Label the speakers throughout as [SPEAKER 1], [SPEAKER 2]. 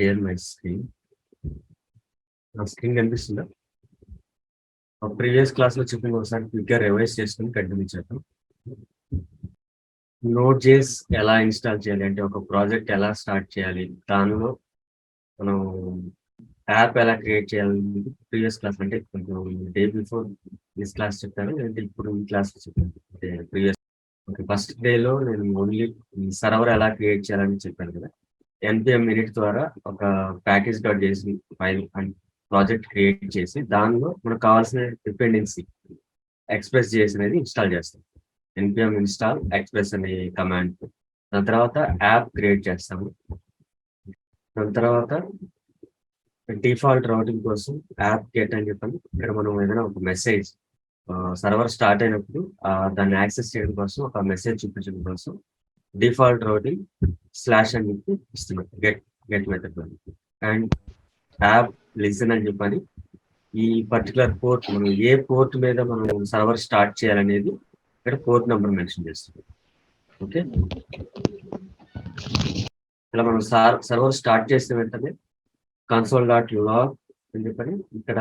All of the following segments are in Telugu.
[SPEAKER 1] share my screen. నా స్క్రీన్ కనిపిస్తుందా? ప్రీవియస్ క్లాస్ లో చెప్పిన ఒకసారి క్విక్ గా రివైజ్ చేసుకుని కంటిన్యూ చేద్దాం. node.js ఎలా ఇన్స్టాల్ చేయాలి అంటే ఒక ప్రాజెక్ట్ ఎలా స్టార్ట్ చేయాలి, దానిలో మనం యాప్ ఎలా క్రియేట్ చేయాలి ప్రీవియస్ క్లాస్ అంటే కొంచెం డే బిఫోర్ దిస్ క్లాస్ చెప్పాను, లేదంటే ఇప్పుడు ఈ క్లాస్ చెప్పాను. ప్రీవియస్ ఫస్ట్ డేలో నేను ఓన్లీ సర్వర్ ఎలా క్రియేట్ చేయాలని చెప్పాను కదా. npm మినిట్ ద్వారా ఒక ప్యాకేజ్ డాట్ చేసి ఫైల్ అండ్ ప్రాజెక్ట్ క్రియేట్ చేసి దానిలో మనకు కావాల్సిన డిపెండెన్సీ ఎక్స్ప్రెస్ చేసి అనేది ఇన్స్టాల్ చేస్తాం. npm ఇన్స్టాల్ ఎక్స్ప్రెస్ అనే కమాండ్. దాని తర్వాత యాప్ క్రియేట్ చేస్తాము. దాని తర్వాత డిఫాల్ట్ రౌటింగ్ కోసం యాప్ గెట్ అని చెప్పాను. ఇక్కడ మనం ఏదైనా ఒక మెసేజ్ సర్వర్ స్టార్ట్ అయినప్పుడు దాన్ని యాక్సెస్ చేయడం కోసం ఒక మెసేజ్ చూపించడం కోసం డిఫాల్ట్ రౌటింగ్ స్లాష్ అని చెప్పి ఇస్తున్నాం get method. And app listen అని చెప్పని ఈ పర్టికులర్ పోర్ట్ మనం ఏ పోర్ట్ మీద మనం సర్వర్ స్టార్ట్ చేయాలనేది ఇక్కడ పోర్ట్ నెంబర్ మెన్షన్ చేస్తుంది. ఓకే, ఇలా మనం సర్వర్ స్టార్ట్ చేసిన వెంటనే కన్సోల్ డాట్ లాగ్ అని చెప్పని ఇక్కడ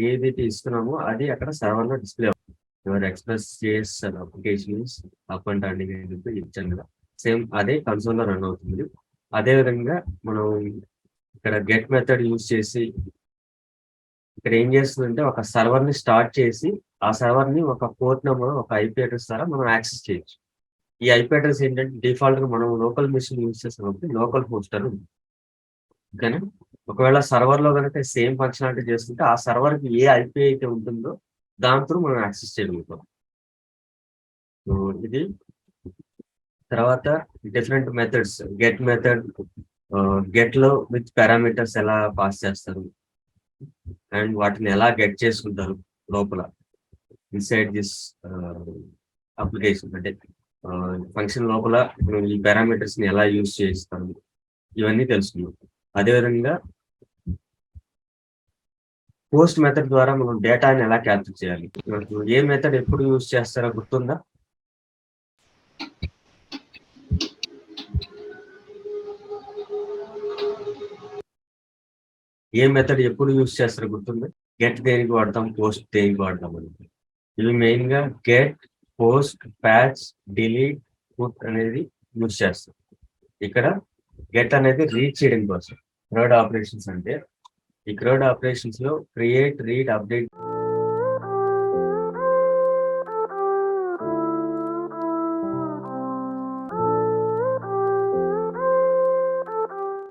[SPEAKER 1] ఏదైతే ఇస్తున్నామో అది అక్కడ సర్వర్ లో డిస్ప్లే అవుతుంది. యువర్ ఎక్స్ప్రెస్ చేస్ అప్లికేషన్స్ అప్ అండ్ రన్నింగ్ అని చెప్పి ఇచ్చాను కదా, సేమ్ అదే కన్సోల్ లో రన్ అవుతుంది. అదే విధంగా మనం ఇక్కడ గెట్ మెథడ్ యూజ్ చేసి ఇక్కడ ఏం చేస్తుందంటే ఒక సర్వర్ ని స్టార్ట్ చేసి ఆ సర్వర్ ని ఒక పోర్ట్ నెంబర్ ఒక ఐపీ అడ్రస్ ద్వారా మనం యాక్సెస్ చేయొచ్చు. ఈ ఐపీ అడ్రస్ ఏంటంటే డిఫాల్ట్ గా మనం లోకల్ మెషిన్ యూజ్ చేస్తాం, లోకల్ హోస్టర్. ఓకేనా, ఒకవేళ సర్వర్ లో కనుక సేమ్ ఫంక్షనాలిటీ చేస్తుంటే ఆ సర్వర్ కి ఏ ఐపీ అయితే ఉంటుందో దాంతో మనం యాక్సెస్ చేయగలుగుతాం. సో ఇది తర్వాత different methods. Get method, get లో విత్ పారామీటర్స్ ఎలా పాస్ చేస్తారు అండ్ వాటిని ఎలా గెట్ చేసుకుంటారు లోపల ఇన్సైడ్ దిస్ అప్లికేషన్, అంటే ఫంక్షన్ లోపల ఈ పారామీటర్స్ ని ఎలా యూజ్ చేస్తాము ఇవన్నీ తెలుసుకున్నాం. అదేవిధంగా పోస్ట్ మెథడ్ ద్వారా మనం డేటాని ఎలా క్యాప్చర్ చేయాలి, ఏ మెథడ్ ఎప్పుడు యూజ్ చేస్తారో గుర్తుందా? ఏ మెథడ్ ఎప్పుడు యూజ్ చేస్తారో గుర్తుందా? గెట్ దేనికి వాడతాం, పోస్ట్ దేనికి వాడతాం అని. ఇవి మెయిన్ గా get, post, patch, delete, put అనేది యూజ్ చేస్తాం. ఇక్కడ గెట్ అనేది రీడ్ చేయడం కోసం. క్రౌడ్ ఆపరేషన్స్ అంటే ఈ క్రౌడ్ ఆపరేషన్స్ లో క్రియేట్, రీడ్, అప్డేట్